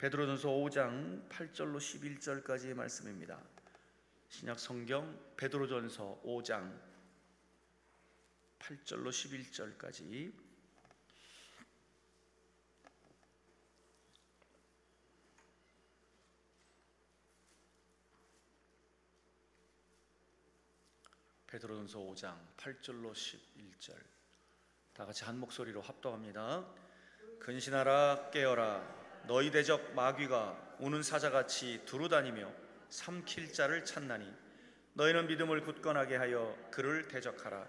베드로전서 5장 8절로 11절까지의 말씀입니다. 신약 성경 베드로전서 5장 8절로 11절까지. 베드로전서 5장 8절로 11절 다 같이 한 목소리로 합독합니다. 근신하라 깨어라 너희 대적 마귀가 우는 사자같이 두루다니며 삼킬 자를 찾나니 너희는 믿음을 굳건하게 하여 그를 대적하라.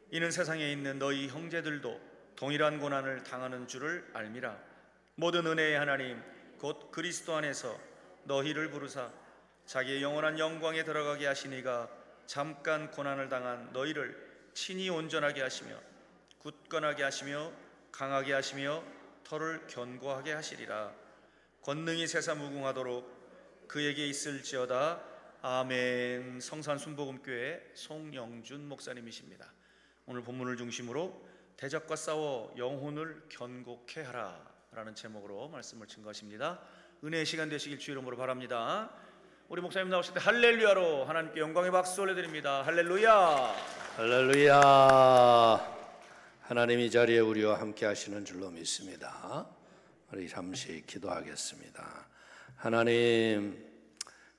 이는 세상에 있는 너희 형제들도 동일한 고난을 당하는 줄을 알미라. 모든 은혜의 하나님 곧 그리스도 안에서 너희를 부르사 자기의 영원한 영광에 들어가게 하시니가 잠깐 고난을 당한 너희를 친히 온전하게 하시며 굳건하게 하시며 강하게 하시며 터를 견고하게 하시리라. 권능이 세사 무궁하도록 그에게 있을지어다. 아멘. 성산 순복음교회 송영준 목사님이십니다. 오늘 본문을 중심으로 대적과 싸워 영혼을 견고케 하라 라는 제목으로 말씀을 증거하십니다. 은혜의 시간 되시길 주의 이름으로 바랍니다. 우리 목사님 나오실 때 할렐루야로 하나님께 영광의 박수 올려드립니다. 할렐루야. 할렐루야. 하나님 이 자리에 우리와 함께 하시는 줄로 믿습니다. 우리 잠시 기도하겠습니다. 하나님,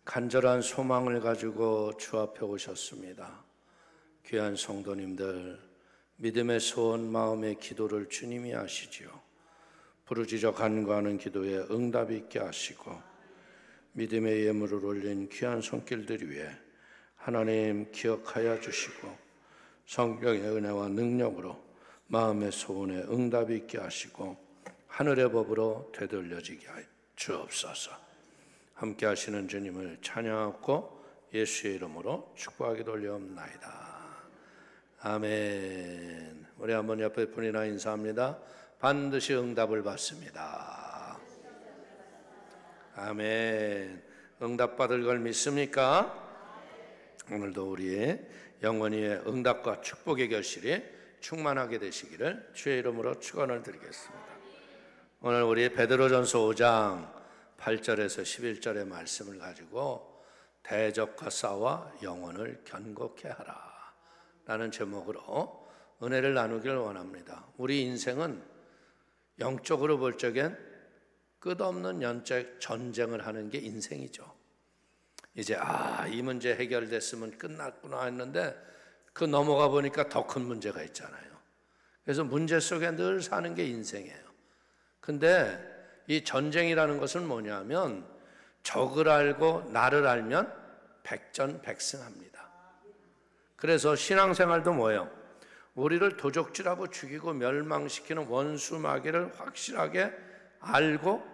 간절한 소망을 가지고 주 앞에 오셨습니다. 귀한 성도님들, 믿음의 소원 마음의 기도를 주님이 아시지요. 부르짖어 간구하는 기도에 응답이 있게 하시고 믿음의 예물을 올린 귀한 손길들 위해 하나님 기억하여 주시고 성령의 은혜와 능력으로 마음의 소원에 응답이 있게 하시고 하늘의 법으로 되돌려지게 하여 주옵소서. 함께 하시는 주님을 찬양하고 예수의 이름으로 축복하기도 올려옵나이다. 아멘. 우리 한번 옆에 분이나 인사합니다. 반드시 응답을 받습니다. 아멘. 응답받을 걸 믿습니까? 오늘도 우리의 영원히의 응답과 축복의 결실이 충만하게 되시기를 주의 이름으로 축원을 드리겠습니다. 오늘 우리 베드로전서 5장 8절에서 11절의 말씀을 가지고 대적과 싸워 영혼을 견고케 하라 라는 제목으로 은혜를 나누기를 원합니다. 우리 인생은 영적으로 볼 적엔 끝없는 연적 전쟁을 하는 게 인생이죠. 이제 이 문제 해결됐으면 끝났구나 했는데 그 넘어가 보니까 더 큰 문제가 있잖아요. 그래서 문제 속에 늘 사는 게 인생이에요. 근데 이 전쟁이라는 것은 뭐냐면 적을 알고 나를 알면 백전백승합니다. 그래서 신앙생활도 뭐예요? 우리를 도적질하고 죽이고 멸망시키는 원수 마귀를 확실하게 알고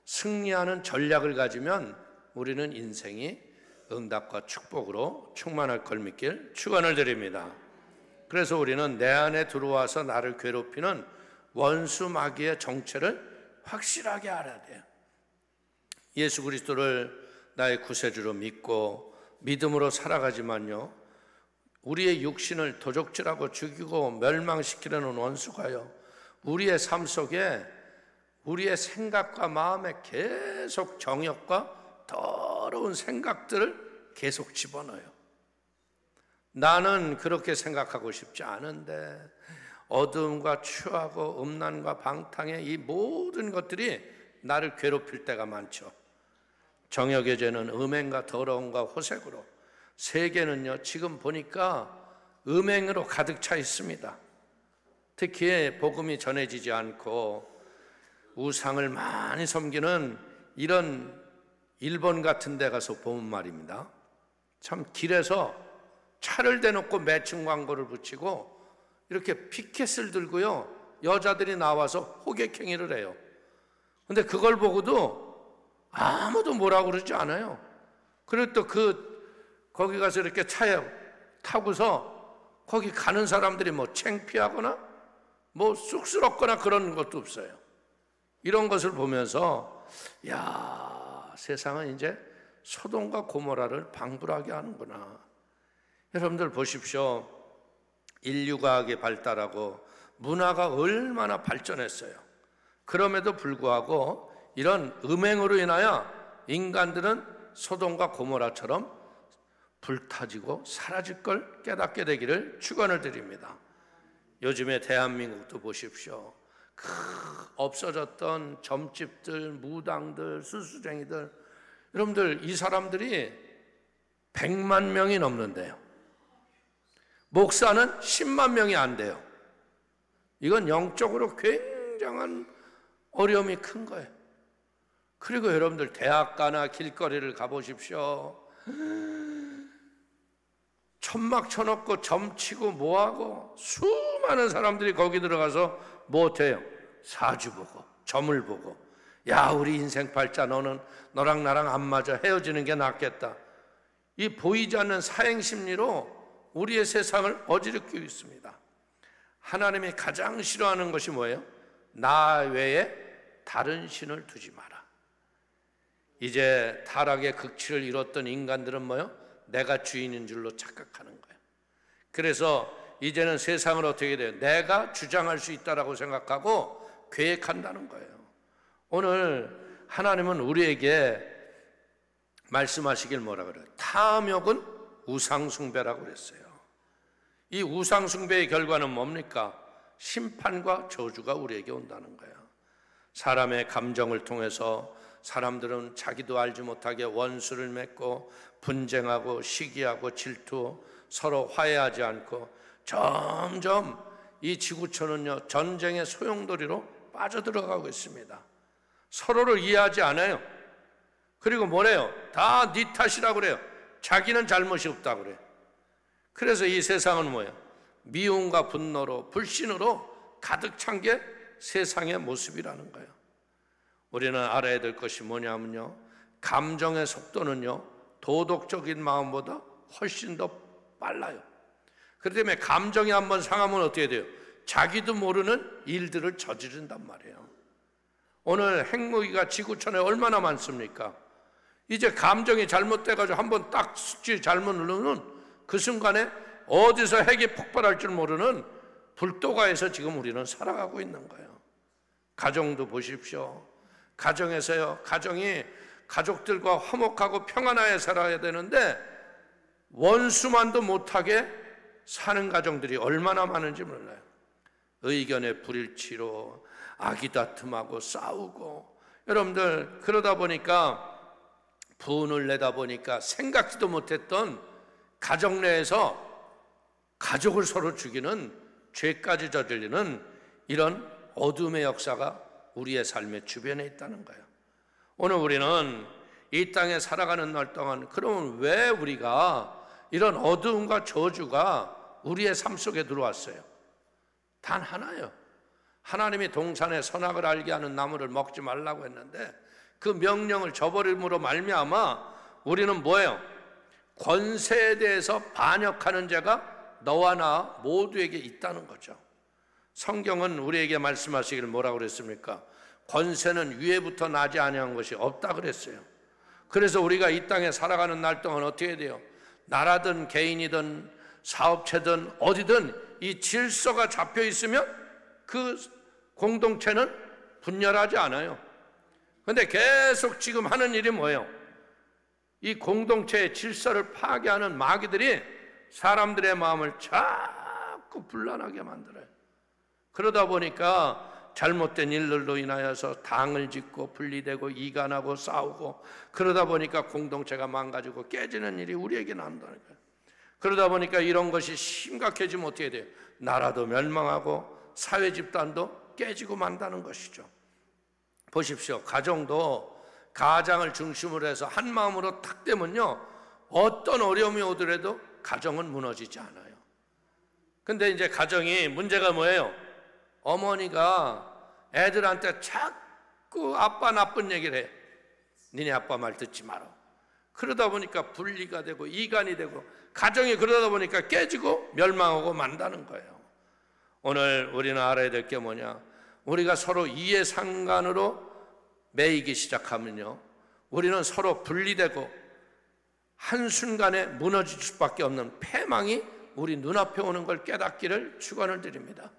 승리하는 전략을 가지면 우리는 인생이 응답과 축복으로 충만할 걸 믿길 축원을 드립니다. 그래서 우리는 내 안에 들어와서 나를 괴롭히는 원수 마귀의 정체를 확실하게 알아야 돼요. 예수 그리스도를 나의 구세주로 믿고 믿음으로 살아가지만요, 우리의 육신을 도적질하고 죽이고 멸망시키려는 원수가요, 우리의 삶 속에 우리의 생각과 마음에 계속 정욕과 더러운 생각들을 계속 집어넣어요. 나는 그렇게 생각하고 싶지 않은데 어두움과 추하고 음란과 방탕의 이 모든 것들이 나를 괴롭힐 때가 많죠. 정욕의 죄는 음행과 더러움과 호색으로, 세계는요 지금 보니까 음행으로 가득 차 있습니다. 특히 복음이 전해지지 않고 우상을 많이 섬기는 이런 일본 같은 데 가서 보면 말입니다, 참 길에서 차를 대놓고 매춘 광고를 붙이고 이렇게 피켓을 들고요 여자들이 나와서 호객행위를 해요. 근데 그걸 보고도 아무도 뭐라고 그러지 않아요. 그리고 또 거기 가서 이렇게 차에 타고서 거기 가는 사람들이 뭐 창피하거나 뭐 쑥스럽거나 그런 것도 없어요. 이런 것을 보면서 야, 세상은 이제 소돔과 고모라를 방불하게 하는구나. 여러분들 보십시오. 인류과학이 발달하고 문화가 얼마나 발전했어요. 그럼에도 불구하고 이런 음행으로 인하여 인간들은 소돔과 고모라처럼 불타지고 사라질 걸 깨닫게 되기를 축원을 드립니다. 요즘에 대한민국도 보십시오. 없어졌던 점집들, 무당들, 수수쟁이들, 여러분들 이 사람들이 100만 명이 넘는데요. 목사는 10만 명이 안 돼요. 이건 영적으로 굉장한 어려움이 큰 거예요. 그리고 여러분들 대학가나 길거리를 가보십시오. 천막 쳐놓고 점치고 뭐하고 수많은 사람들이 거기 들어가서 뭐해요? 사주 보고 점을 보고, 야 우리 인생 팔자 너랑 나랑 안 맞아, 헤어지는 게 낫겠다. 이 보이지 않는 사행심리로 우리의 세상을 어지럽히고 있습니다. 하나님이 가장 싫어하는 것이 뭐예요? 나 외에 다른 신을 두지 마라. 이제 타락의 극치를 이뤘던 인간들은 뭐예요? 내가 주인인 줄로 착각하는 거예요. 그래서 이제는 세상을 어떻게 돼요? 내가 주장할 수 있다라고 생각하고 계획한다는 거예요. 오늘 하나님은 우리에게 말씀하시길 뭐라 그래요? 탐욕은 우상숭배라고 그랬어요. 이 우상숭배의 결과는 뭡니까? 심판과 저주가 우리에게 온다는 거예요. 사람의 감정을 통해서 사람들은 자기도 알지 못하게 원수를 맺고 분쟁하고 시기하고 질투, 서로 화해하지 않고 점점 이 지구촌은요 전쟁의 소용돌이로 빠져들어가고 있습니다. 서로를 이해하지 않아요. 그리고 뭐래요? 다 네 탓이라고 그래요. 자기는 잘못이 없다고 그래요. 그래서 이 세상은 뭐예요? 미움과 분노로, 불신으로 가득 찬 게 세상의 모습이라는 거예요. 우리는 알아야 될 것이 뭐냐면요, 감정의 속도는요 도덕적인 마음보다 훨씬 더 빨라요. 그렇기 때문에 감정이 한번 상하면 어떻게 돼요? 자기도 모르는 일들을 저지른단 말이에요. 오늘 핵무기가 지구촌에 얼마나 많습니까? 이제 감정이 잘못돼가지고 한번 딱 스위치 잘못 누르면 그 순간에 어디서 핵이 폭발할 줄 모르는 불도가에서 지금 우리는 살아가고 있는 거예요. 가정도 보십시오. 가정에서요, 가정이 가족들과 화목하고 평안하게 살아야 되는데 원수만도 못하게 사는 가정들이 얼마나 많은지 몰라요. 의견의 불일치로 아기다툼하고 싸우고, 여러분들 그러다 보니까 분을 내다 보니까 생각지도 못했던 가정 내에서 가족을 서로 죽이는 죄까지 저지르는 이런 어둠의 역사가 우리의 삶의 주변에 있다는 거예요. 오늘 우리는 이 땅에 살아가는 날 동안 그러면 왜 우리가 이런 어두움과 저주가 우리의 삶 속에 들어왔어요? 단 하나예요. 하나님이 동산의 선악을 알게 하는 나무를 먹지 말라고 했는데 그 명령을 저버림으로 말미암아 우리는 뭐예요? 권세에 대해서 반역하는 죄가 너와 나 모두에게 있다는 거죠. 성경은 우리에게 말씀하시기를 뭐라고 그랬습니까? 권세는 위에부터 나지 아니한 것이 없다 그랬어요. 그래서 우리가 이 땅에 살아가는 날 동안 어떻게 돼요? 나라든 개인이든 사업체든 어디든 이 질서가 잡혀 있으면 그 공동체는 분열하지 않아요. 그런데 계속 지금 하는 일이 뭐예요? 이 공동체의 질서를 파괴하는 마귀들이 사람들의 마음을 자꾸 불안하게 만들어요. 그러다 보니까 잘못된 일들로 인하여서 당을 짓고 분리되고 이간하고 싸우고, 그러다 보니까 공동체가 망가지고 깨지는 일이 우리에게 난다는 거예요. 그러다 보니까 이런 것이 심각해지면 어떻게 돼요? 나라도 멸망하고 사회 집단도 깨지고 만다는 것이죠. 보십시오. 가정도 가장을 중심으로 해서 한 마음으로 탁 되면요 어떤 어려움이 오더라도 가정은 무너지지 않아요. 근데 이제 가정이 문제가 뭐예요? 어머니가 애들한테 자꾸 아빠 나쁜 얘기를 해. 니네 아빠 말 듣지 마라. 그러다 보니까 분리가 되고 이간이 되고 가정이 그러다 보니까 깨지고 멸망하고 만다는 거예요. 오늘 우리는 알아야 될 게 뭐냐? 우리가 서로 이해상관으로 매이기 시작하면요 우리는 서로 분리되고 한순간에 무너질 수밖에 없는 패망이 우리 눈앞에 오는 걸 깨닫기를 축원을 드립니다.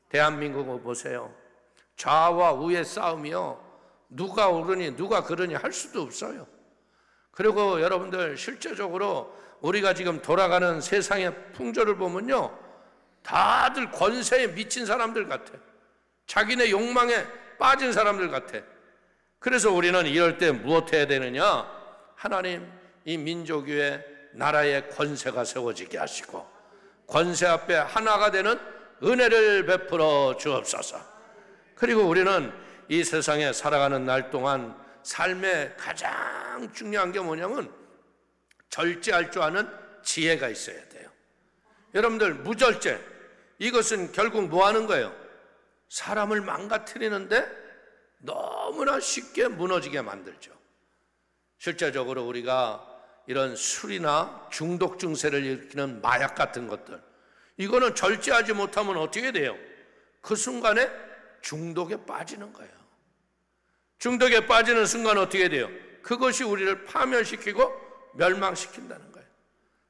대한민국을 보세요. 좌와 우의 싸움이요 누가 옳으니 누가 그러니 할 수도 없어요. 그리고 여러분들 실제적으로 우리가 지금 돌아가는 세상의 풍조를 보면요, 다들 권세에 미친 사람들 같아. 자기네 욕망에 빠진 사람들 같아. 그래서 우리는 이럴 때 무엇 해야 되느냐? 하나님, 이 민족 위에 나라의 권세가 세워지게 하시고 권세 앞에 하나가 되는 은혜를 베풀어 주옵소서. 그리고 우리는 이 세상에 살아가는 날 동안 삶의 가장 중요한 게 뭐냐면 절제할 줄 아는 지혜가 있어야 돼요. 여러분들, 무절제, 이것은 결국 뭐 하는 거예요? 사람을 망가뜨리는데 너무나 쉽게 무너지게 만들죠. 실제적으로 우리가 이런 술이나 중독 증세를 일으키는 마약 같은 것들, 이거는 절제하지 못하면 어떻게 돼요? 그 순간에 중독에 빠지는 거예요. 중독에 빠지는 순간 어떻게 돼요? 그것이 우리를 파멸시키고 멸망시킨다는 거예요.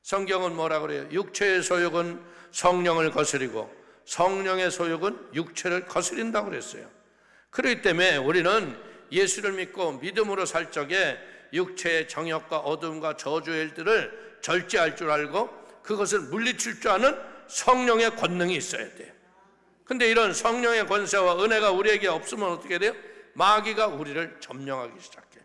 성경은 뭐라 그래요? 육체의 소욕은 성령을 거스리고 성령의 소욕은 육체를 거스린다고 그랬어요. 그렇기 때문에 우리는 예수를 믿고 믿음으로 살 적에 육체의 정욕과 어둠과 저주의 일들을 절제할 줄 알고 그것을 물리칠 줄 아는 성령의 권능이 있어야 돼요. 근데 이런 성령의 권세와 은혜가 우리에게 없으면 어떻게 돼요? 마귀가 우리를 점령하기 시작해.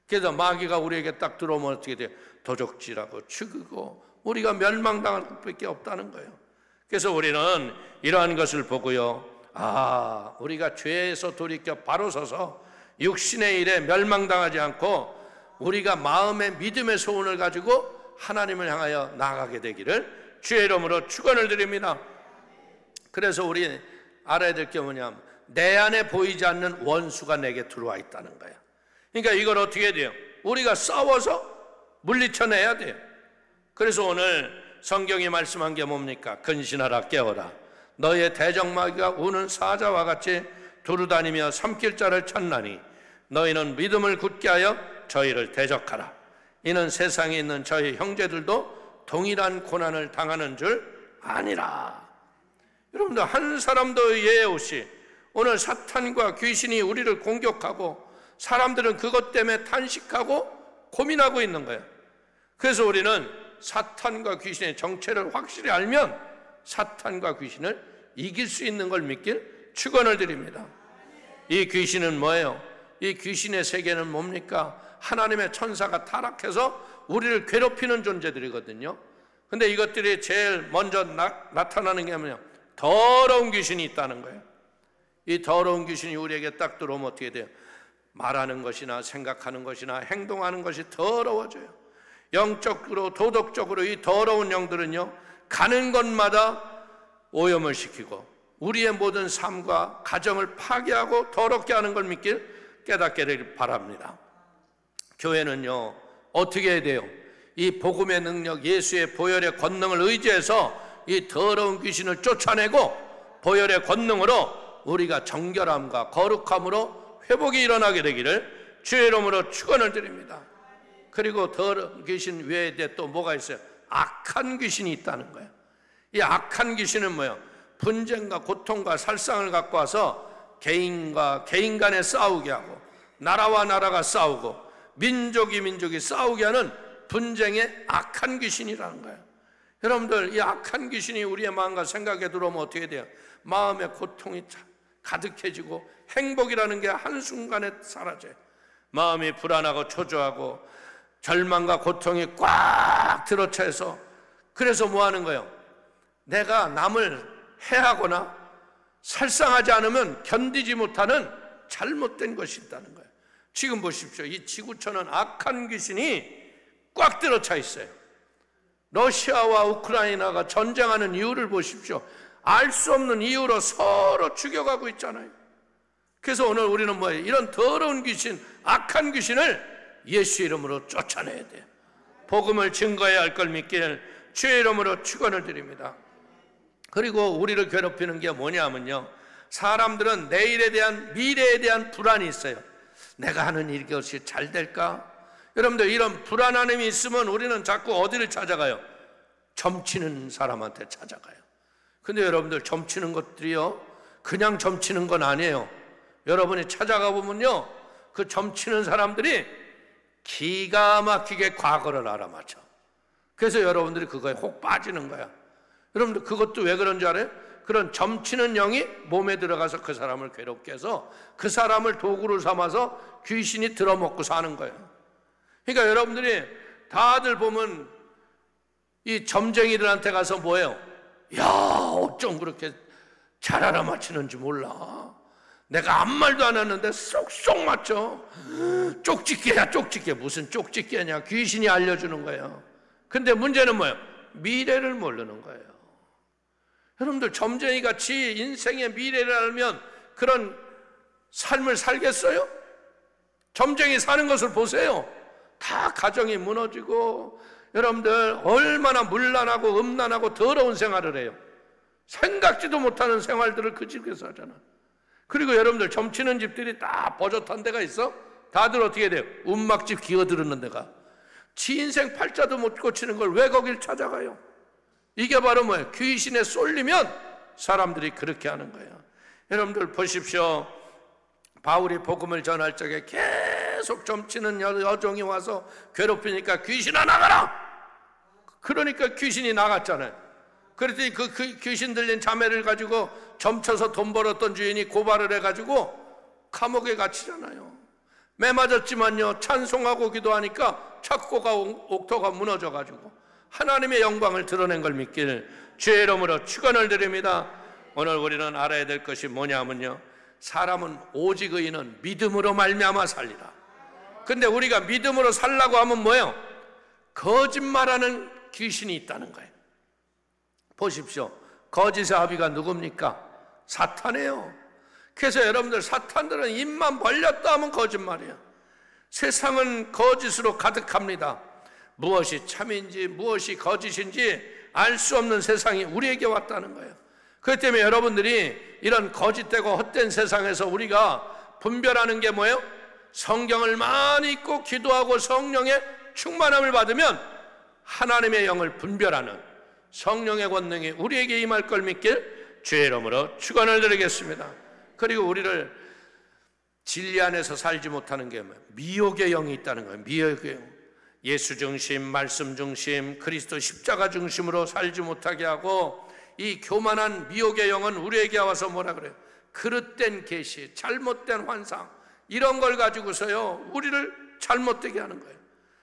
그래서 마귀가 우리에게 딱 들어오면 어떻게 돼요? 도적질하고 죽이고 우리가 멸망당할 것밖에 없다는 거예요. 그래서 우리는 이러한 것을 보고요, 우리가 죄에서 돌이켜 바로 서서 육신의 일에 멸망당하지 않고 우리가 마음의 믿음의 소원을 가지고 하나님을 향하여 나아가게 되기를 주의 이름으로 축원을 드립니다. 그래서 우리 알아야 될 게 뭐냐면 내 안에 보이지 않는 원수가 내게 들어와 있다는 거예요. 그러니까 이걸 어떻게 해야 돼요? 우리가 싸워서 물리쳐내야 돼요. 그래서 오늘 성경이 말씀한 게 뭡니까? 근신하라, 깨어라. 너의 대적마귀가 우는 사자와 같이 두루다니며 삼킬 자를 찾나니 너희는 믿음을 굳게 하여 저희를 대적하라. 이는 세상에 있는 저희 형제들도 동일한 고난을 당하는 줄 아니라. 여러분들, 한 사람도 예외 없이 오늘 사탄과 귀신이 우리를 공격하고 사람들은 그것 때문에 탄식하고 고민하고 있는 거예요. 그래서 우리는 사탄과 귀신의 정체를 확실히 알면 사탄과 귀신을 이길 수 있는 걸 믿길 축원을 드립니다. 이 귀신은 뭐예요? 이 귀신의 세계는 뭡니까? 하나님의 천사가 타락해서 우리를 괴롭히는 존재들이거든요. 근데 이것들이 제일 먼저 나타나는 게 뭐냐? 더러운 귀신이 있다는 거예요. 이 더러운 귀신이 우리에게 딱 들어오면 어떻게 돼요? 말하는 것이나 생각하는 것이나 행동하는 것이 더러워져요. 영적으로 도덕적으로 이 더러운 영들은요, 가는 곳마다 오염을 시키고 우리의 모든 삶과 가정을 파괴하고 더럽게 하는 걸 믿길 깨닫기를 바랍니다. 교회는요, 어떻게 해야 돼요? 이 복음의 능력, 예수의 보혈의 권능을 의지해서 이 더러운 귀신을 쫓아내고 보혈의 권능으로 우리가 정결함과 거룩함으로 회복이 일어나게 되기를 주의 이름으로 축원을 드립니다. 그리고 더러운 귀신 외에 또 뭐가 있어요? 악한 귀신이 있다는 거예요. 이 악한 귀신은 뭐예요? 분쟁과 고통과 살상을 갖고 와서 개인과 개인 간에 싸우게 하고 나라와 나라가 싸우고 민족이 싸우게 하는 분쟁의 악한 귀신이라는 거예요. 여러분들, 이 악한 귀신이 우리의 마음과 생각에 들어오면 어떻게 돼요? 마음의 고통이 가득해지고 행복이라는 게 한순간에 사라져요. 마음이 불안하고 초조하고 절망과 고통이 꽉 들어차서, 그래서 뭐 하는 거예요? 내가 남을 해하거나 살상하지 않으면 견디지 못하는 잘못된 것이 있다는 거예요. 지금 보십시오. 이 지구촌은 악한 귀신이 꽉 들어차 있어요. 러시아와 우크라이나가 전쟁하는 이유를 보십시오. 알 수 없는 이유로 서로 죽여가고 있잖아요. 그래서 오늘 우리는 뭐예요? 이런 더러운 귀신, 악한 귀신을 예수 이름으로 쫓아내야 돼요. 복음을 증거해야 할 걸 믿기를 주의 이름으로 축원을 드립니다. 그리고 우리를 괴롭히는 게 뭐냐면요, 사람들은 내일에 대한, 미래에 대한 불안이 있어요. 내가 하는 이것이 잘 될까? 여러분들, 이런 불안함이 있으면 우리는 자꾸 어디를 찾아가요? 점치는 사람한테 찾아가요. 근데 여러분들, 점치는 것들이요, 그냥 점치는 건 아니에요. 여러분이 찾아가 보면요, 그 점치는 사람들이 기가 막히게 과거를 알아맞혀. 그래서 여러분들이 그거에 혹 빠지는 거야. 여러분들 그것도 왜 그런 줄 알아요? 그런 점치는 영이 몸에 들어가서 그 사람을 괴롭게 해서 그 사람을 도구로 삼아서 귀신이 들어먹고 사는 거예요. 그러니까 여러분들이 다들 보면 이 점쟁이들한테 가서 뭐예요? 야, 어쩜 그렇게 잘 알아맞히는지 몰라. 내가 아무 말도 안 했는데 쏙쏙 맞춰. 쪽집게야, 쪽집게. 무슨 쪽집게냐? 귀신이 알려주는 거예요. 근데 문제는 뭐예요? 미래를 모르는 거예요. 여러분들 점쟁이 같이 인생의 미래를 알면 그런 삶을 살겠어요? 점쟁이 사는 것을 보세요. 다 가정이 무너지고 여러분들 얼마나 문란하고 음란하고 더러운 생활을 해요. 생각지도 못하는 생활들을 그 집에서 하잖아. 그리고 여러분들 점치는 집들이 다 버젓한 데가 있어? 다들 어떻게 돼요? 움막집 기어들었는 데가. 지 인생 팔자도 못 고치는 걸 왜 거길 찾아가요? 이게 바로 뭐예요? 귀신에 쏠리면 사람들이 그렇게 하는 거예요. 여러분들 보십시오. 바울이 복음을 전할 적에 계속 점치는 여종이 와서 괴롭히니까 귀신아 나가라! 그러니까 귀신이 나갔잖아요. 그랬더니 그 귀신 들린 자매를 가지고 점쳐서 돈 벌었던 주인이 고발을 해가지고 감옥에 갇히잖아요. 매 맞았지만요, 찬송하고 기도하니까 착고가 옥토가 무너져가지고 하나님의 영광을 드러낸 걸 믿기를 주의 이름으로 축원을 드립니다. 오늘 우리는 알아야 될 것이 뭐냐면요, 사람은 오직 의인은 믿음으로 말미암아 살리라. 근데 우리가 믿음으로 살라고 하면 뭐예요? 거짓말하는 귀신이 있다는 거예요. 보십시오. 거짓의 아비가 누굽니까? 사탄이에요. 그래서 여러분들 사탄들은 입만 벌렸다 하면 거짓말이에요. 세상은 거짓으로 가득합니다. 무엇이 참인지 무엇이 거짓인지 알 수 없는 세상이 우리에게 왔다는 거예요. 그렇기 때문에 여러분들이 이런 거짓되고 헛된 세상에서 우리가 분별하는 게 뭐예요? 성경을 많이 읽고 기도하고 성령의 충만함을 받으면 하나님의 영을 분별하는 성령의 권능이 우리에게 임할 걸 믿길 주의 이름으로 축원을 드리겠습니다. 그리고 우리를 진리 안에서 살지 못하는 게 뭐예요? 미혹의 영이 있다는 거예요. 미혹의 영. 예수 중심, 말씀 중심, 그리스도 십자가 중심으로 살지 못하게 하고 이 교만한 미혹의 영은 우리에게 와서 뭐라 그래요? 그릇된 계시, 잘못된 환상 이런 걸 가지고서요 우리를 잘못되게 하는 거예요.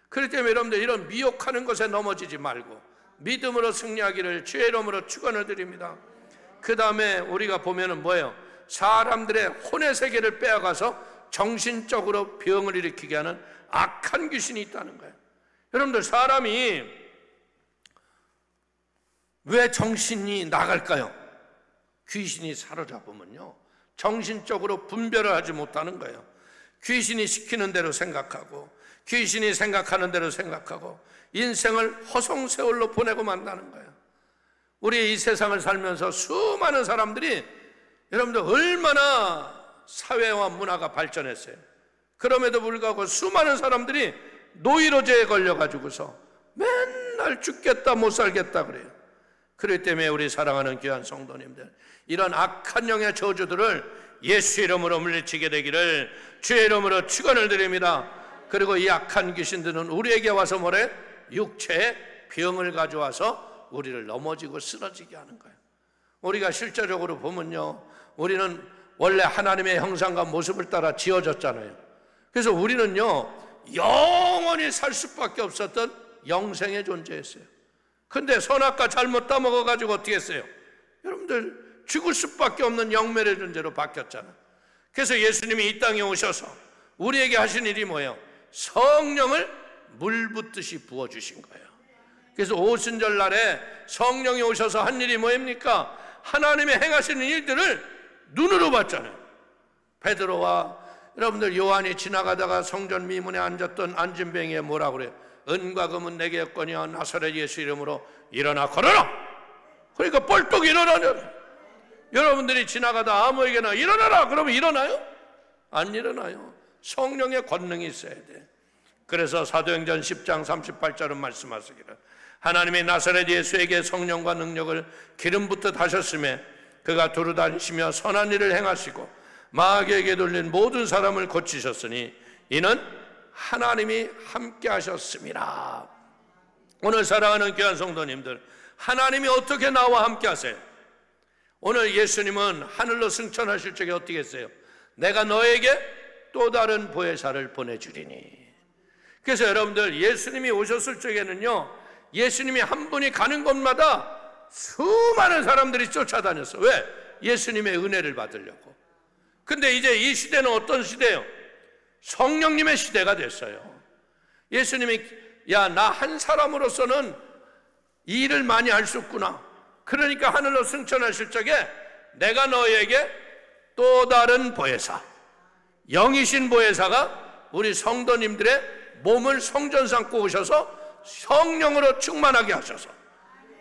그렇기 때문에 여러분들 이런 미혹하는 것에 넘어지지 말고 믿음으로 승리하기를 주의 이름으로 축원을 드립니다. 그 다음에 우리가 보면은 뭐예요? 사람들의 혼의 세계를 빼앗아서 정신적으로 병을 일으키게 하는 악한 귀신이 있다는 거예요. 여러분들 사람이 왜 정신이 나갈까요? 귀신이 사로잡으면요 정신적으로 분별을 하지 못하는 거예요. 귀신이 시키는 대로 생각하고 귀신이 생각하는 대로 생각하고 인생을 허송세월로 보내고 만다는 거예요. 우리 이 세상을 살면서 수많은 사람들이 여러분들 얼마나 사회와 문화가 발전했어요. 그럼에도 불구하고 수많은 사람들이 노이로제에 걸려가지고서 맨날 죽겠다 못 살겠다 그래요. 그렇기 때문에 우리 사랑하는 귀한 성도님들, 이런 악한 영의 저주들을 예수 이름으로 물리치게 되기를 주의 이름으로 축원을 드립니다. 그리고 이 악한 귀신들은 우리에게 와서 뭐래? 육체의 병을 가져와서 우리를 넘어지고 쓰러지게 하는 거예요. 우리가 실제적으로 보면요, 우리는 원래 하나님의 형상과 모습을 따라 지어졌잖아요. 그래서 우리는요 영원히 살 수밖에 없었던 영생의 존재였어요. 근데 선악과 잘못 따먹어가지고 어떻게 했어요? 여러분들 죽을 수밖에 없는 영멸의 존재로 바뀌었잖아요. 그래서 예수님이 이 땅에 오셔서 우리에게 하신 일이 뭐예요? 성령을 물 붓듯이 부어주신 거예요. 그래서 오순절 날에 성령이 오셔서 한 일이 뭐입니까? 하나님의 행하시는 일들을 눈으로 봤잖아요. 베드로와 여러분들 요한이 지나가다가 성전 미문에 앉았던 안진뱅이에 뭐라 그래요? 은과 금은 내게 없거니와 나사렛 예수 이름으로 일어나 걸어라. 그러니까 벌떡 일어나냐. 여러분들이 지나가다 아무에게나 일어나라 그러면 일어나요? 안 일어나요. 성령의 권능이 있어야 돼. 그래서 사도행전 10장 38절은 말씀하시기를 하나님이 나사렛 예수에게 성령과 능력을 기름 붓듯 하셨음에 그가 두루다니시며 선한 일을 행하시고 마귀에게 눌린 모든 사람을 고치셨으니 이는 하나님이 함께 하셨습니다. 오늘 사랑하는 귀한 성도님들, 하나님이 어떻게 나와 함께 하세요? 오늘 예수님은 하늘로 승천하실 적에 어떻게 했어요? 내가 너에게 또 다른 보혜사를 보내주리니. 그래서 여러분들, 예수님이 오셨을 적에는요, 예수님이 한 분이 가는 곳마다 수많은 사람들이 쫓아다녔어. 왜? 예수님의 은혜를 받으려고. 근데 이제 이 시대는 어떤 시대예요? 성령님의 시대가 됐어요. 예수님이 야, 나 한 사람으로서는 이 일을 많이 할 수 없구나. 그러니까 하늘로 승천하실 적에 내가 너에게 또 다른 보혜사, 영이신 보혜사가 우리 성도님들의 몸을 성전 삼고 오셔서 성령으로 충만하게 하셔서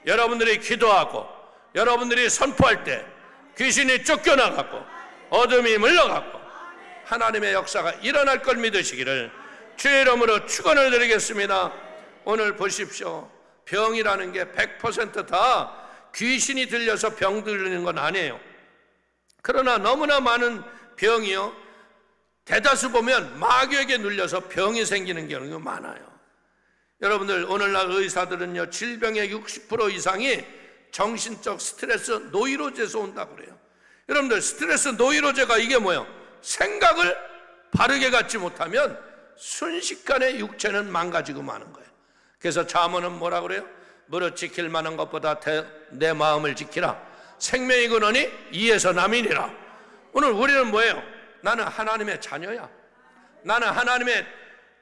여러분들이 기도하고 여러분들이 선포할 때 귀신이 쫓겨나가고 어둠이 물러가고 하나님의 역사가 일어날 걸 믿으시기를 주의 이름으로 축원을 드리겠습니다. 오늘 보십시오. 병이라는 게 100% 다 귀신이 들려서 병 들리는 건 아니에요. 그러나 너무나 많은 병이요, 대다수 보면 마귀에게 눌려서 병이 생기는 경우가 많아요. 여러분들, 오늘날 의사들은요, 질병의 60% 이상이 정신적 스트레스, 노이로제에서 온다고 그래요. 여러분들, 스트레스, 노이로제가 이게 뭐예요? 생각을 바르게 갖지 못하면 순식간에 육체는 망가지고 마는 거예요. 그래서 잠언은 뭐라 그래요? 무릇 지킬 만한 것보다 내 마음을 지키라. 생명이 근원이 이에서 남이니라. 오늘 우리는 뭐예요? 나는 하나님의 자녀야. 나는 하나님의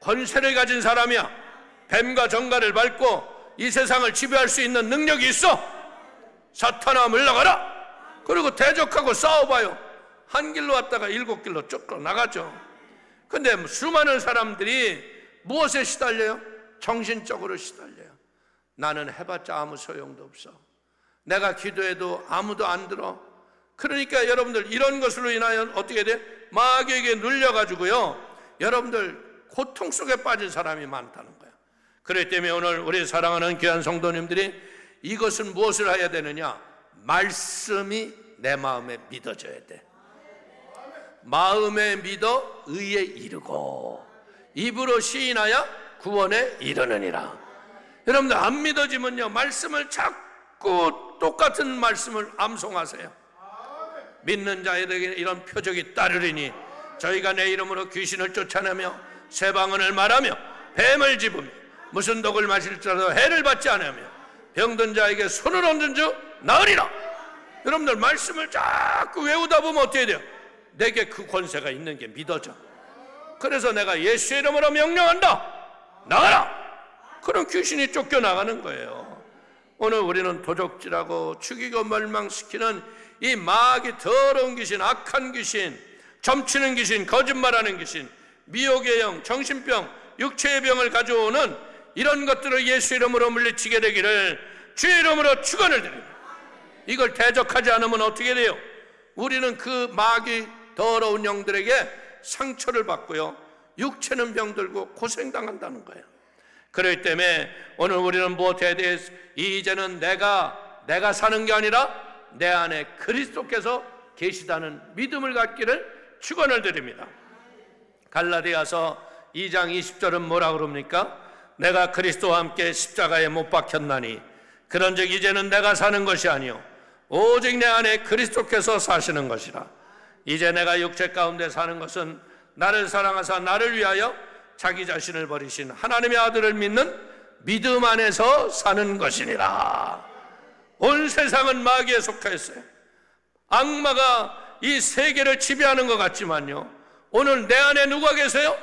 권세를 가진 사람이야. 뱀과 정갈을 밟고 이 세상을 지배할 수 있는 능력이 있어. 사탄아 물러가라. 그리고 대적하고 싸워봐요. 한 길로 왔다가 7길로 쫓겨 나가죠. 근데 수많은 사람들이 무엇에 시달려요? 정신적으로 시달려요. 나는 해봤자 아무 소용도 없어. 내가 기도해도 아무도 안 들어. 그러니까 여러분들, 이런 것으로 인하여 어떻게 돼? 마귀에게 눌려가지고요, 여러분들 고통 속에 빠진 사람이 많다는 거야. 그렇기 때문에 오늘 우리 사랑하는 귀한 성도님들이 이것은 무엇을 해야 되느냐? 말씀이 내 마음에 믿어져야 돼. 마음에 믿어 의에 이르고 입으로 시인하여 구원에 이르느니라. 여러분들, 안 믿어지면요, 말씀을 자꾸 똑같은 말씀을 암송하세요. 믿는 자에게 이런 표적이 따르리니 저희가 내 이름으로 귀신을 쫓아내며 새 방언을 말하며 뱀을 집으며 무슨 독을 마실지라도 해를 받지 않으며 병든 자에게 손을 얹은 주 나으리라. 여러분들, 말씀을 자꾸 외우다 보면 어떻게 돼요? 내게 그 권세가 있는 게 믿어져. 그래서 내가 예수의 이름으로 명령한다, 나가라. 그럼 귀신이 쫓겨나가는 거예요. 오늘 우리는 도적질하고 죽이고 멸망시키는 이 마귀, 더러운 귀신, 악한 귀신, 점치는 귀신, 거짓말하는 귀신, 미혹의 영, 정신병, 육체의 병을 가져오는 이런 것들을 예수 이름으로 물리치게 되기를 주의 이름으로 축원을 드립니다. 이걸 대적하지 않으면 어떻게 돼요? 우리는 그 마귀 더러운 영들에게 상처를 받고요, 육체는 병들고 고생당한다는 거예요. 그렇기 때문에 오늘 우리는 무엇에 대해서 이제는 내가 사는 게 아니라 내 안에 그리스도께서 계시다는 믿음을 갖기를 축원을 드립니다. 갈라디아서 2장 20절은 뭐라 그럽니까? 내가 그리스도와 함께 십자가에 못 박혔나니 그런즉 이제는 내가 사는 것이 아니요 오직 내 안에 그리스도께서 사시는 것이라. 이제 내가 육체 가운데 사는 것은 나를 사랑하사 나를 위하여 자기 자신을 버리신 하나님의 아들을 믿는 믿음 안에서 사는 것이니라. 온 세상은 마귀에 속하였어요. 악마가 이 세계를 지배하는 것 같지만요, 오늘 내 안에 누가 계세요?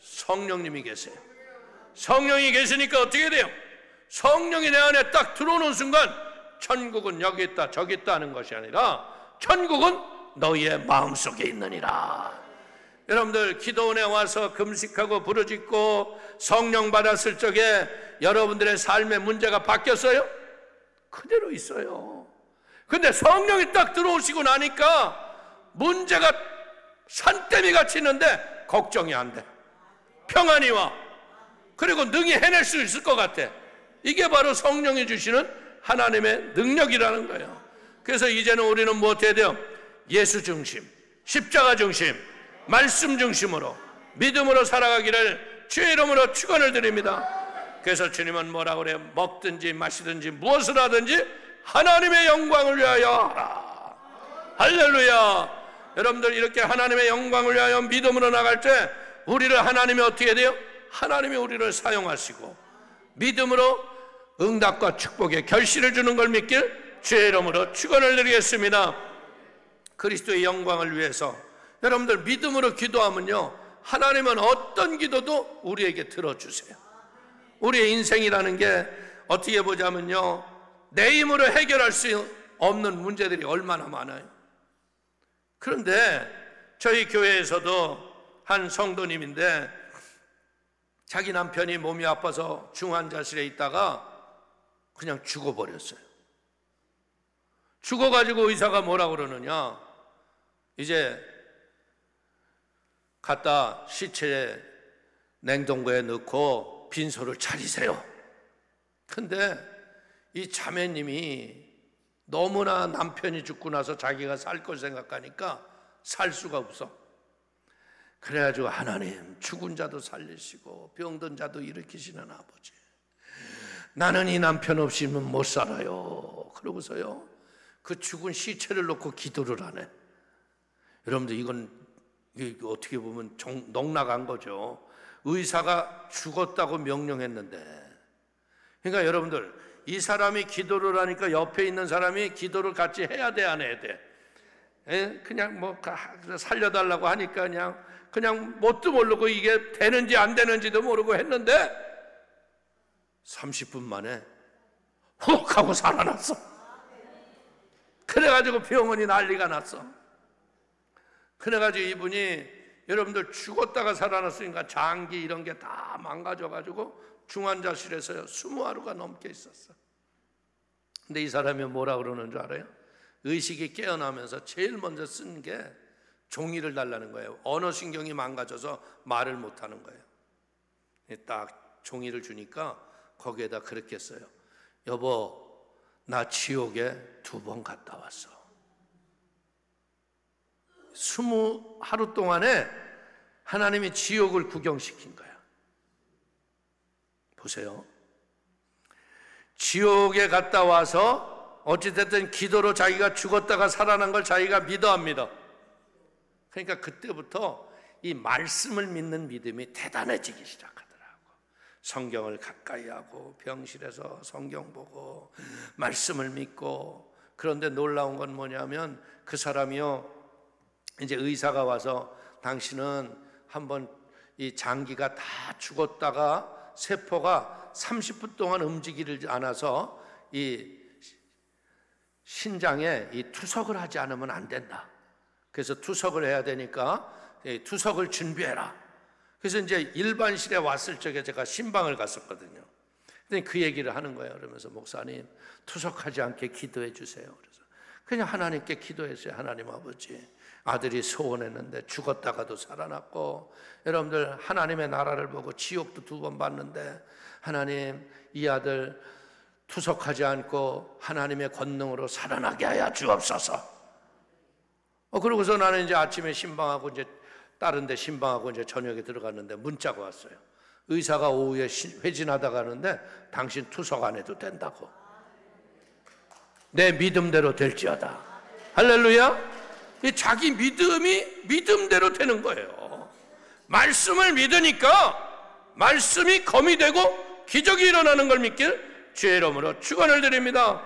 성령님이 계세요. 성령이 계시니까 어떻게 돼요? 성령이 내 안에 딱 들어오는 순간 천국은 여기 있다 저기 있다 하는 것이 아니라 천국은 너희의 마음속에 있느니라. 여러분들, 기도원에 와서 금식하고 부르짖고 성령 받았을 적에 여러분들의 삶의 문제가 바뀌었어요? 그대로 있어요. 근데 성령이 딱 들어오시고 나니까 문제가 산더미 같이 있는데 걱정이 안 돼. 평안이 와. 그리고 능히 해낼 수 있을 것 같아. 이게 바로 성령이 주시는 하나님의 능력이라는 거예요. 그래서 이제는 우리는 무엇 해야 돼요? 예수 중심, 십자가 중심, 말씀 중심으로 믿음으로 살아가기를 주의 이름으로 축원을 드립니다. 그래서 주님은 뭐라 그래요? 먹든지 마시든지 무엇을 하든지 하나님의 영광을 위하여 하라. 할렐루야. 여러분들 이렇게 하나님의 영광을 위하여 믿음으로 나갈 때 우리를 하나님이 어떻게 돼요? 하나님이 우리를 사용하시고 믿음으로 응답과 축복의 결실을 주는 걸 믿길 주의 이름으로 축원을 드리겠습니다. 그리스도의 영광을 위해서 여러분들 믿음으로 기도하면요, 하나님은 어떤 기도도 우리에게 들어주세요. 우리의 인생이라는 게 어떻게 보자면요, 내 힘으로 해결할 수 없는 문제들이 얼마나 많아요. 그런데 저희 교회에서도 한 성도님인데 자기 남편이 몸이 아파서 중환자실에 있다가 그냥 죽어버렸어요. 죽어가지고 의사가 뭐라 그러느냐, 이제 갖다 시체에 냉동고에 넣고 빈소를 차리세요. 근데 이 자매님이 너무나 남편이 죽고 나서 자기가 살 걸 생각하니까 살 수가 없어. 그래가지고 하나님, 죽은 자도 살리시고 병든 자도 일으키시는 아버지, 나는 이 남편 없이는 못 살아요. 그러고서요, 그 죽은 시체를 놓고 기도를 하네. 여러분들 이건 어떻게 보면 넉나간 거죠. 의사가 죽었다고 명령했는데. 그러니까 여러분들, 이 사람이 기도를 하니까 옆에 있는 사람이 기도를 같이 해야 돼, 안 해야 돼? 그냥 뭐 살려달라고 하니까 그냥 뭣도 모르고 이게 되는지 안 되는지도 모르고 했는데 30분 만에 훅 하고 살아났어. 그래가지고 병원이 난리가 났어. 그래가지고 이분이, 여러분들 죽었다가 살아났으니까 장기 이런 게 다 망가져가지고 중환자실에서요 20하루가 넘게 있었어. 근데 이 사람이 뭐라 그러는 줄 알아요? 의식이 깨어나면서 제일 먼저 쓴 게 종이를 달라는 거예요. 언어신경이 망가져서 말을 못하는 거예요. 딱 종이를 주니까 거기에다 그렇게 써요. 여보, 나 지옥에 2번 갔다 왔어. 20하루 동안에 하나님이 지옥을 구경시킨 거야. 보세요. 지옥에 갔다 와서 어찌됐든 기도로 자기가 죽었다가 살아난 걸 자기가 믿어합니다. 그러니까 그때부터 이 말씀을 믿는 믿음이 대단해지기 시작하더라고. 성경을 가까이 하고 병실에서 성경 보고 말씀을 믿고. 그런데 놀라운 건 뭐냐면 그 사람이요, 이제 의사가 와서 당신은 한번 이 장기가 다 죽었다가 세포가 30분 동안 움직이지 않아서 이 신장에 이 투석을 하지 않으면 안 된다. 그래서 투석을 해야 되니까 투석을 준비해라. 그래서 이제 일반실에 왔을 적에 제가 신방을 갔었거든요. 근데 그 얘기를 하는 거예요. 그러면서 목사님, 투석하지 않게 기도해 주세요. 그래서 그냥 하나님께 기도했어요. 하나님 아버지, 아들이 소원했는데 죽었다가도 살아났고, 여러분들 하나님의 나라를 보고 지옥도 2번 봤는데 하나님, 이 아들 투석하지 않고 하나님의 권능으로 살아나게 하여 주옵소서. 그러고서 나는 이제 아침에 신방하고 이제 다른 데 신방하고 이제 저녁에 들어갔는데 문자가 왔어요. 의사가 오후에 회진하다 가는데 당신 투석 안 해도 된다고. 내 믿음대로 될지어다. 할렐루야. 이 자기 믿음이 믿음대로 되는 거예요. 말씀을 믿으니까 말씀이 검이 되고 기적이 일어나는 걸 믿길 주의 이름으로 축원을 드립니다.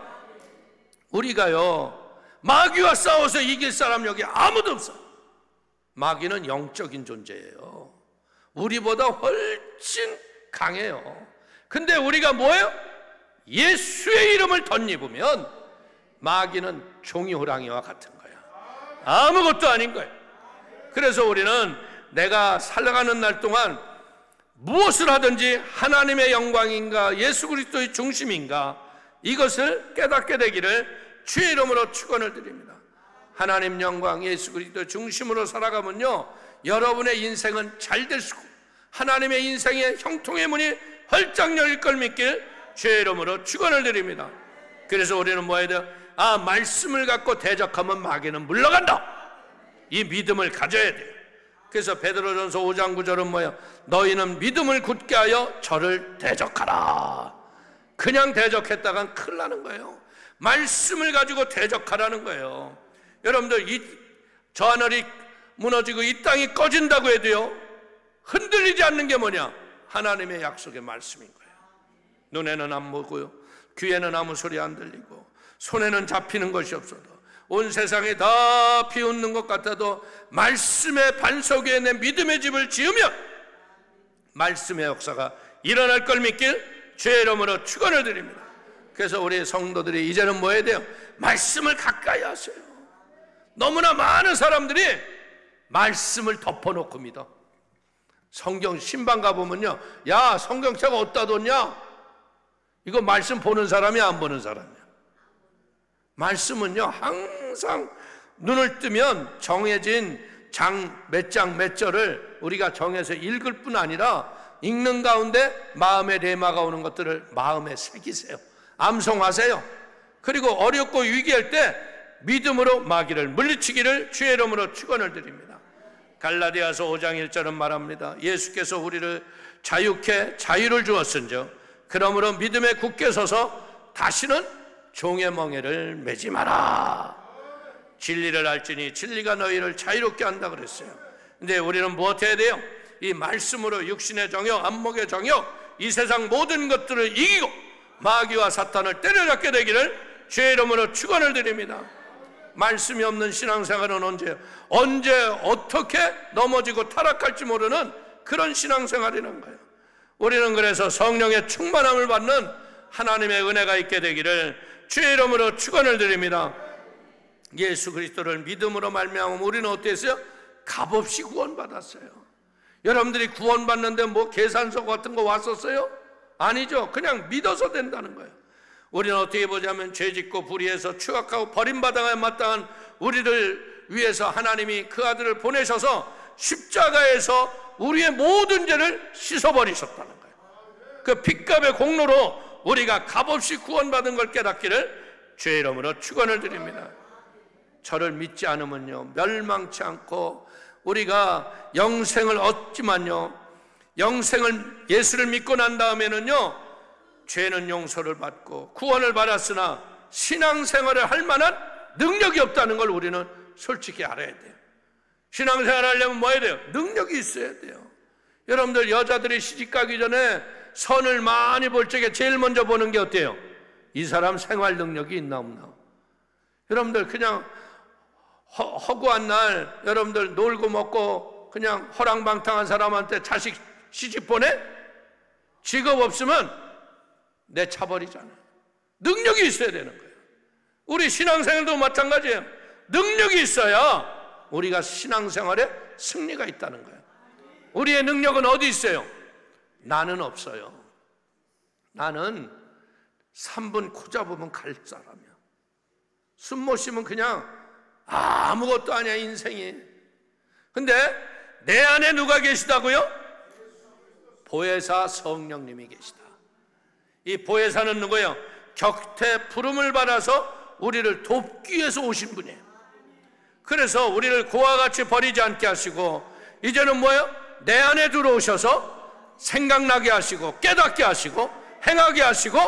우리가요, 마귀와 싸워서 이길 사람 여기 아무도 없어. 마귀는 영적인 존재예요. 우리보다 훨씬 강해요. 근데 우리가 뭐예요? 예수의 이름을 덧입으면 마귀는 종이 호랑이와 같은 거야. 아무것도 아닌 거예요. 그래서 우리는 내가 살아가는 날 동안 무엇을 하든지 하나님의 영광인가 예수 그리스도의 중심인가, 이것을 깨닫게 되기를 주의 이름으로 축원을 드립니다. 하나님 영광 예수 그리스도 중심으로 살아가면요, 여러분의 인생은 잘 될 수 있고 하나님의 인생의 형통의 문이 활짝 열릴 걸 믿길 주의 이름으로 축원을 드립니다. 그래서 우리는 뭐 해야 돼요? 말씀을 갖고 대적하면 마귀는 물러간다. 이 믿음을 가져야 돼요. 그래서 베드로전서 5장 9절은 뭐예요? 너희는 믿음을 굳게 하여 저를 대적하라. 그냥 대적했다간 큰일 나는 거예요. 말씀을 가지고 대적하라는 거예요. 여러분들 저 하늘이 무너지고 이 땅이 꺼진다고 해도요, 흔들리지 않는 게 뭐냐? 하나님의 약속의 말씀인 거예요. 눈에는 안 보고요, 귀에는 아무 소리 안 들리고, 손에는 잡히는 것이 없어도, 온 세상이 다 비웃는 것 같아도 말씀의 반석 위에 내 믿음의 집을 지으면 말씀의 역사가 일어날 걸 믿길 주의 이름으로 축원을 드립니다. 그래서 우리 성도들이 이제는 뭐 해야 돼요? 말씀을 가까이 하세요. 너무나 많은 사람들이 말씀을 덮어놓고 믿어. 성경 신방 가보면요, 야, 성경책 어디다 뒀냐? 이거 말씀 보는 사람이야, 안 보는 사람이야? 말씀은요, 항상 눈을 뜨면 정해진 몇 장 몇 절을 우리가 정해서 읽을 뿐 아니라 읽는 가운데 마음의 레마가 오는 것들을 마음에 새기세요. 암송하세요. 그리고 어렵고 위기할 때 믿음으로 마귀를 물리치기를 주의 이름으로 축원을 드립니다. 갈라디아서 5장 1절은 말합니다. 예수께서 우리를 자유케 자유를 주었은즉 그러므로 믿음에 굳게 서서 다시는 종의 멍에를 매지 마라. 진리를 알지니 진리가 너희를 자유롭게 한다 그랬어요. 근데 우리는 무엇 해야 돼요? 이 말씀으로 육신의 정욕, 안목의 정욕, 이 세상 모든 것들을 이기고 마귀와 사탄을 때려잡게 되기를 주의 이름으로 축원을 드립니다. 말씀이 없는 신앙생활은 언제 어떻게 넘어지고 타락할지 모르는 그런 신앙생활이라는 거예요. 우리는 그래서 성령의 충만함을 받는 하나님의 은혜가 있게 되기를 주의 이름으로 축원을 드립니다. 예수 그리스도를 믿음으로 말미암아 우리는 어땠어요? 값없이 구원받았어요. 여러분들이 구원받는데 뭐 계산서 같은 거 왔었어요? 아니죠. 그냥 믿어서 된다는 거예요. 우리는 어떻게 보자면 죄짓고 불의해서 추악하고 버림받아야 마땅한 우리를 위해서 하나님이 그 아들을 보내셔서 십자가에서 우리의 모든 죄를 씻어버리셨다는 거예요. 그 핏값의 공로로 우리가 값없이 구원받은 걸 깨닫기를 주의 이름으로 축원을 드립니다. 저를 믿지 않으면요, 멸망치 않고 우리가 영생을 얻지만요, 영생을 예수를 믿고 난 다음에는요, 죄는 용서를 받고 구원을 받았으나 신앙생활을 할 만한 능력이 없다는 걸 우리는 솔직히 알아야 돼요. 신앙생활 하려면 뭐 해야 돼요? 능력이 있어야 돼요. 여러분들 여자들이 시집가기 전에 선을 많이 볼 적에 제일 먼저 보는 게 어때요? 이 사람 생활 능력이 있나 없나. 여러분들 그냥 허구한 날 여러분들 놀고 먹고 그냥 허랑방탕한 사람한테 자식 시집 보내? 직업 없으면 내 차버리잖아요. 능력이 있어야 되는 거예요. 우리 신앙생활도 마찬가지예요. 능력이 있어야 우리가 신앙생활에 승리가 있다는 거예요. 우리의 능력은 어디 있어요? 나는 없어요. 나는 3분 코 잡으면 갈 사람이야. 숨 못 쉬면 그냥 아무것도 아니야, 인생이. 근데 내 안에 누가 계시다고요? 보혜사 성령님이 계시다. 이 보혜사는 누구예요? 격태 부름을 받아서 우리를 돕기 위해서 오신 분이에요. 그래서 우리를 고와 같이 버리지 않게 하시고 이제는 뭐예요? 내 안에 들어오셔서 생각나게 하시고 깨닫게 하시고 행하게 하시고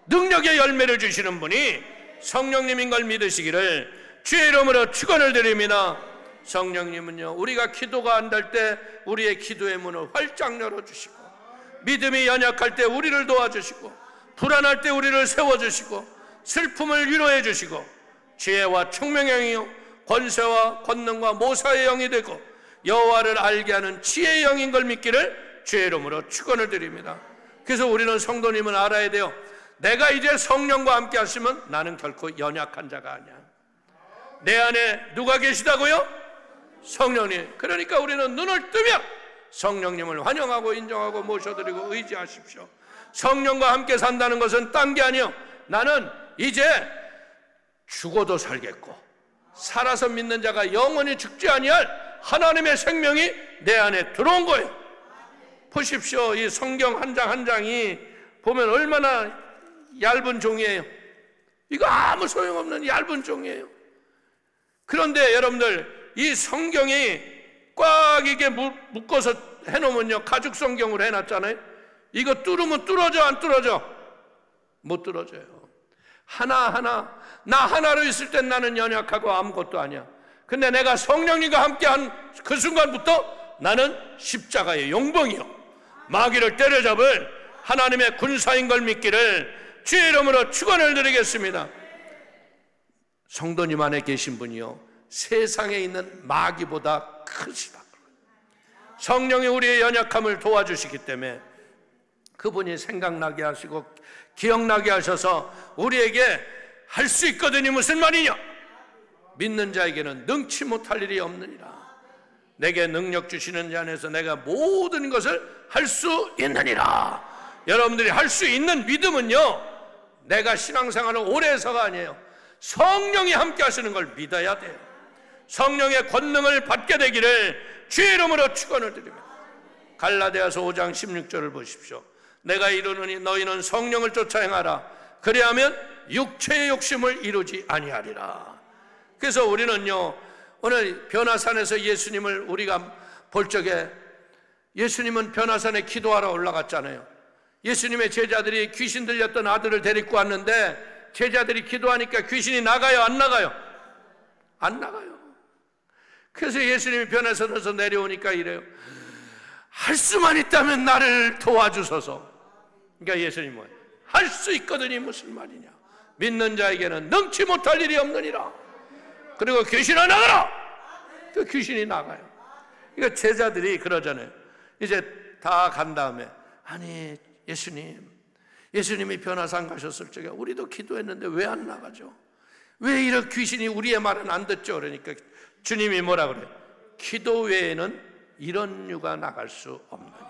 능력의 열매를 주시는 분이 성령님인 걸 믿으시기를 주의 이름으로 축원을 드립니다. 성령님은요, 우리가 기도가 안 될 때 우리의 기도의 문을 활짝 열어주시고, 믿음이 연약할 때 우리를 도와주시고, 불안할 때 우리를 세워주시고, 슬픔을 위로해 주시고, 지혜와 총명의 영이요 권세와 권능과 모사의 영이 되고 여호와를 알게 하는 지혜의 영인 걸 믿기를 주의 이름으로 축원을 드립니다. 그래서 우리는 성도님은 알아야 돼요. 내가 이제 성령과 함께 하시면 나는 결코 연약한 자가 아니야. 내 안에 누가 계시다고요? 성령님. 그러니까 우리는 눈을 뜨면 성령님을 환영하고 인정하고 모셔드리고 의지하십시오. 성령과 함께 산다는 것은 딴 게 아니요, 나는 이제 죽어도 살겠고 살아서 믿는 자가 영원히 죽지 아니할 하나님의 생명이 내 안에 들어온 거예요. 보십시오. 이 성경 한 장 한 장이 보면 얼마나 얇은 종이에요. 이거 아무 소용없는 얇은 종이에요. 그런데 여러분들 이 성경이 꽉 이게 묶어서 해놓으면요, 가죽 성경으로 해놨잖아요. 이거 뚫으면 뚫어져, 안 뚫어져? 못 뚫어져요. 하나하나, 나 하나로 있을 땐 나는 연약하고 아무것도 아니야. 근데 내가 성령님과 함께한 그 순간부터 나는 십자가의 용봉이요, 마귀를 때려잡을 하나님의 군사인 걸 믿기를 주의 이름으로 축원을 드리겠습니다. 성도님 안에 계신 분이요, 세상에 있는 마귀보다 크시다. 성령이 우리의 연약함을 도와주시기 때문에 그분이 생각나게 하시고 기억나게 하셔서 우리에게 할 수 있거든요. 무슨 말이냐? 믿는 자에게는 능치 못할 일이 없느니라. 내게 능력 주시는 자 안에서 내가 모든 것을 할 수 있느니라. 여러분들이 할 수 있는 믿음은요, 내가 신앙생활을 오래 해서가 아니에요. 성령이 함께 하시는 걸 믿어야 돼요. 성령의 권능을 받게 되기를 주의 이름으로 축원을 드립니다. 갈라디아서 5장 16절을 보십시오. 내가 이르노니 너희는 성령을 쫓아 행하라. 그리하면 육체의 욕심을 이루지 아니하리라. 그래서 우리는요, 오늘 변화산에서 예수님을 우리가 볼 적에, 예수님은 변화산에 기도하러 올라갔잖아요. 예수님의 제자들이 귀신 들렸던 아들을 데리고 왔는데 제자들이 기도하니까 귀신이 나가요, 안 나가요? 안 나가요. 그래서 예수님이 변화산에서 내려오니까 이래요. 할 수만 있다면 나를 도와주소서. 그러니까 예수님은 할 수 있거든요. 무슨 말이냐? 믿는 자에게는 능치 못할 일이 없느니라. 그리고 귀신아 나가라. 그 귀신이 나가요. 그러니까 제자들이 그러잖아요. 이제 다 간 다음에, 아니 예수님이 변화산 가셨을 적에 우리도 기도했는데 왜 안 나가죠? 왜 이런 귀신이 우리의 말은 안 듣죠? 그러니까 주님이 뭐라 그래요? 기도 외에는 이런 유가 나갈 수 없느니라.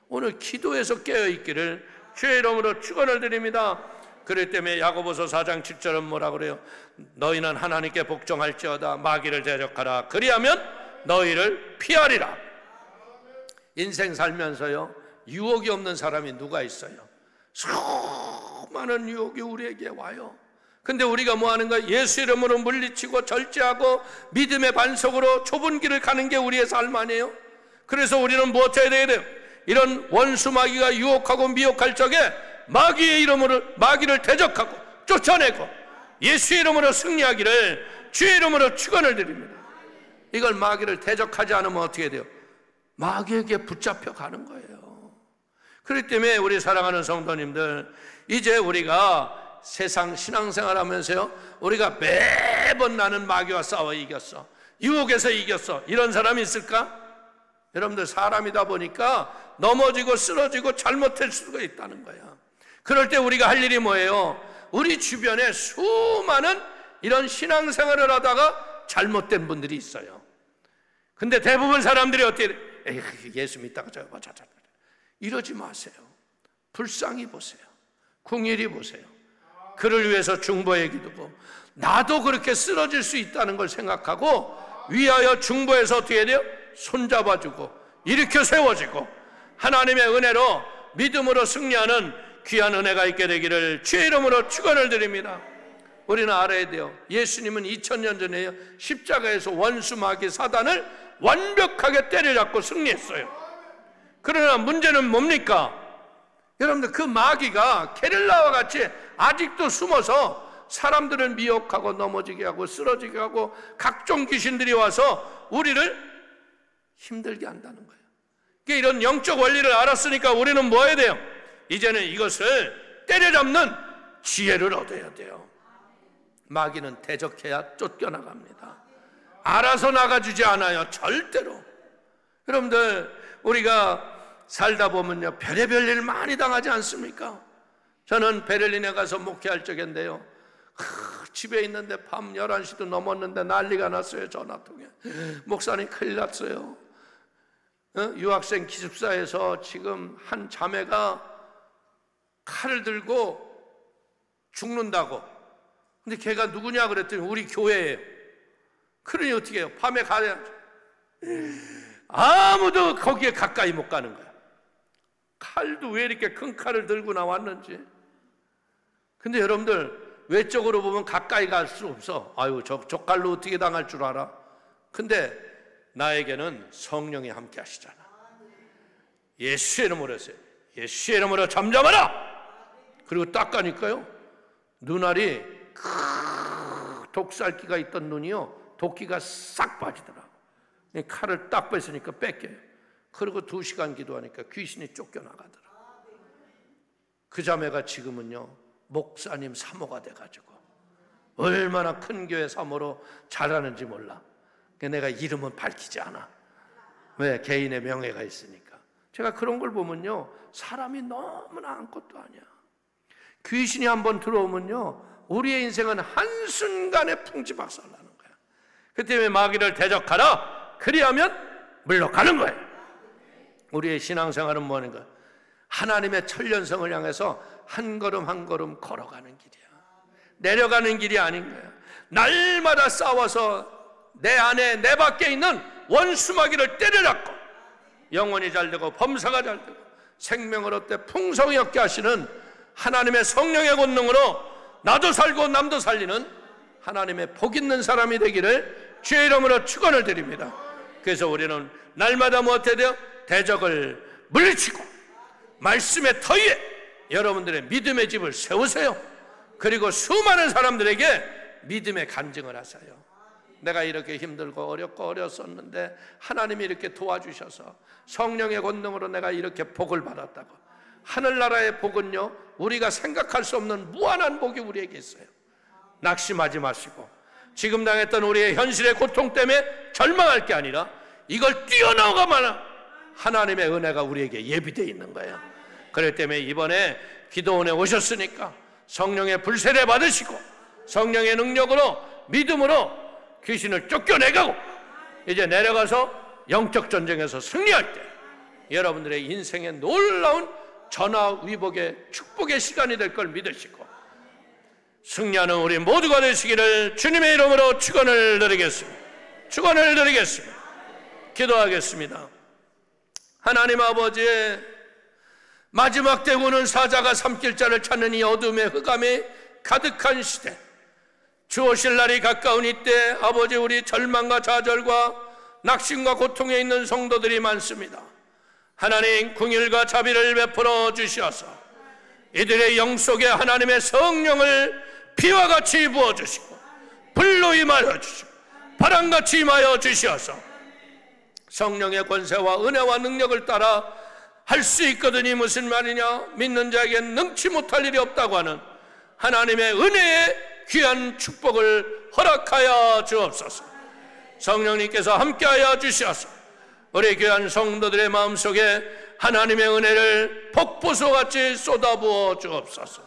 오늘 기도에서 깨어있기를 주의 이름으로 축원을 드립니다. 그렇기 때문에 야고보서 4장 7절은 뭐라 그래요? 너희는 하나님께 복종할지어다 마귀를 대적하라. 그리하면 너희를 피하리라. 인생 살면서요, 유혹이 없는 사람이 누가 있어요? 수많은 유혹이 우리에게 와요. 근데 우리가 뭐 하는 거예요? 예수 이름으로 물리치고 절제하고 믿음의 반석으로 좁은 길을 가는 게 우리의 삶 아니에요? 그래서 우리는 무엇 해야 돼요? 이런 원수 마귀가 유혹하고 미혹할 적에 마귀의 이름으로 마귀를 대적하고 쫓아내고 예수의 이름으로 승리하기를 주의 이름으로 축원을 드립니다. 이걸 마귀를 대적하지 않으면 어떻게 돼요? 마귀에게 붙잡혀 가는 거예요. 그렇기 때문에 우리 사랑하는 성도님들, 이제 우리가 세상 신앙생활 하면서요, 우리가 매번 나는 마귀와 싸워 이겼어, 유혹에서 이겼어, 이런 사람이 있을까? 여러분들, 사람이다 보니까 넘어지고 쓰러지고 잘못할 수가 있다는 거야. 그럴 때 우리가 할 일이 뭐예요? 우리 주변에 수많은 이런 신앙생활을 하다가 잘못된 분들이 있어요. 근데 대부분 사람들이 어떻게 돼? 에이, 예수 믿다가 저거 자자, 이러지 마세요. 불쌍히 보세요. 궁일이 보세요. 그를 위해서 중보의 기도고, 나도 그렇게 쓰러질 수 있다는 걸 생각하고 위하여 중보해서 어떻게 해야 돼요? 손잡아주고 일으켜 세워지고 하나님의 은혜로 믿음으로 승리하는 귀한 은혜가 있게 되기를 주의 이름으로 축원을 드립니다. 우리는 알아야 돼요. 예수님은 2000년 전에 십자가에서 원수 마귀 사단을 완벽하게 때려잡고 승리했어요. 그러나 문제는 뭡니까? 여러분들, 그 마귀가 게릴라와 같이 아직도 숨어서 사람들을 미혹하고 넘어지게 하고 쓰러지게 하고 각종 귀신들이 와서 우리를 힘들게 한다는 거예요. 이런 영적 원리를 알았으니까 우리는 뭐 해야 돼요? 이제는 이것을 때려잡는 지혜를 얻어야 돼요. 마귀는 대적해야 쫓겨나갑니다. 알아서 나가주지 않아요. 절대로. 여러분들, 우리가 살다 보면요, 별의별 일 많이 당하지 않습니까? 저는 베를린에 가서 목회할 적인데요, 집에 있는데 밤 11시도 넘었는데 난리가 났어요. 전화통에 목사님 큰일 났어요. 유학생 기숙사에서 지금 한 자매가 칼을 들고 죽는다고. 근데 걔가 누구냐 그랬더니 우리 교회예요. 그러니 어떻게 해요? 밤에 가야 아무도 거기에 가까이 못 가는 거야. 칼도 왜 이렇게 큰 칼을 들고 나왔는지. 근데 여러분들, 외적으로 보면 가까이 갈 수 없어. 아유, 저 칼로 어떻게 당할 줄 알아? 근데 나에게는 성령이 함께 하시잖아. 예수의 이름으로 했어요. 예수의 이름으로 잠잠하라. 그리고 딱 가니까요, 눈알이 독살기가 있던 눈이요, 도끼가 싹 빠지더라고. 칼을 딱 뺐으니까 뺏겨요. 그리고 2시간 기도하니까 귀신이 쫓겨나가더라. 그 자매가 지금은요, 목사님 사모가 돼가지고 얼마나 큰 교회 사모로 잘하는지 몰라. 내가 이름은 밝히지 않아. 왜? 개인의 명예가 있으니까. 제가 그런 걸 보면요, 사람이 너무나 아무것도 아니야. 귀신이 한번 들어오면요, 우리의 인생은 한순간에 풍지박살나는 거야. 그 때문에 마귀를 대적하라. 그리하면 물러가는 거예요. 우리의 신앙생활은 뭐 하는 거야? 하나님의 천련성을 향해서 한 걸음 한 걸음 걸어가는 길이야. 내려가는 길이 아닌 거야. 날마다 싸워서 내 안에, 내 밖에 있는 원수마귀를 때려잡고 영혼이 잘되고 범사가 잘되고 생명을 얻되 풍성히 얻게 하시는 하나님의 성령의 권능으로 나도 살고 남도 살리는 하나님의 복 있는 사람이 되기를 주의 이름으로 축원을 드립니다. 그래서 우리는 날마다 무엇해야 돼요? 대적을 물리치고 말씀의 터 위에 여러분들의 믿음의 집을 세우세요. 그리고 수많은 사람들에게 믿음의 간증을 하세요. 내가 이렇게 힘들고 어렵고 어렸었는데 하나님이 이렇게 도와주셔서 성령의 권능으로 내가 이렇게 복을 받았다고. 하늘나라의 복은요, 우리가 생각할 수 없는 무한한 복이 우리에게 있어요. 낙심하지 마시고 지금 당했던 우리의 현실의 고통 때문에 절망할 게 아니라 이걸 뛰어넘어가만 하나님의 은혜가 우리에게 예비되어 있는 거예요. 그렇기 때문에 이번에 기도원에 오셨으니까 성령의 불세례 받으시고 성령의 능력으로 믿음으로 귀신을 쫓겨내가고 이제 내려가서 영적 전쟁에서 승리할 때 여러분들의 인생의 놀라운 전화위복의 축복의 시간이 될 걸 믿으시고 승리하는 우리 모두가 되시기를 주님의 이름으로 축원을 드리겠습니다. 축원을 드리겠습니다. 기도하겠습니다. 하나님 아버지의 마지막 때 오는 사자가 삼킬자를 찾는 이 어둠의 흑암이 가득한 시대, 주 오실 날이 가까운 이때 아버지, 우리 절망과 좌절과 낙심과 고통에 있는 성도들이 많습니다. 하나님 긍휼과 자비를 베풀어 주시어서 이들의 영 속에 하나님의 성령을 비와 같이 부어주시고 불로 임하여 주시고 바람같이 임하여 주시어서 성령의 권세와 은혜와 능력을 따라 할 수 있거든이 무슨 말이냐? 믿는 자에겐 능치 못할 일이 없다고 하는 하나님의 은혜의 귀한 축복을 허락하여 주옵소서. 성령님께서 함께하여 주시어서 우리 귀한 성도들의 마음속에 하나님의 은혜를 폭포수같이 쏟아부어 주옵소서.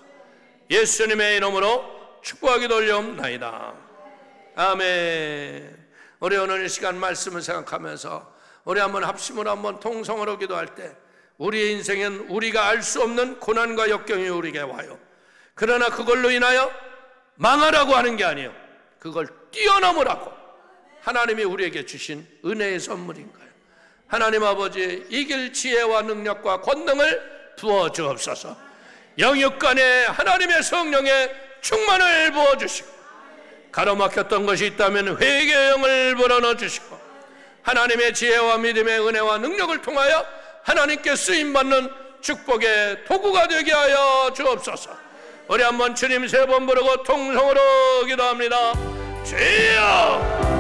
예수님의 이름으로 축복하기도 올려옵나이다. 아멘. 우리 오늘 이 시간 말씀을 생각하면서 우리 한번 합심으로 한번 통성으로 기도할 때 우리의 인생은 우리가 알 수 없는 고난과 역경이 우리에게 와요. 그러나 그걸로 인하여 망하라고 하는 게 아니에요. 그걸 뛰어넘으라고 하나님이 우리에게 주신 은혜의 선물인 거예요. 하나님 아버지, 이길 지혜와 능력과 권능을 부어 주옵소서. 영육간에 하나님의 성령의 충만을 부어 주시고 가로막혔던 것이 있다면 회개의 영을 불어넣어 주시고 하나님의 지혜와 믿음의 은혜와 능력을 통하여 하나님께 쓰임받는 축복의 도구가 되게 하여 주옵소서. 우리 한번 주님 3번 부르고 통성으로 기도합니다. 주여!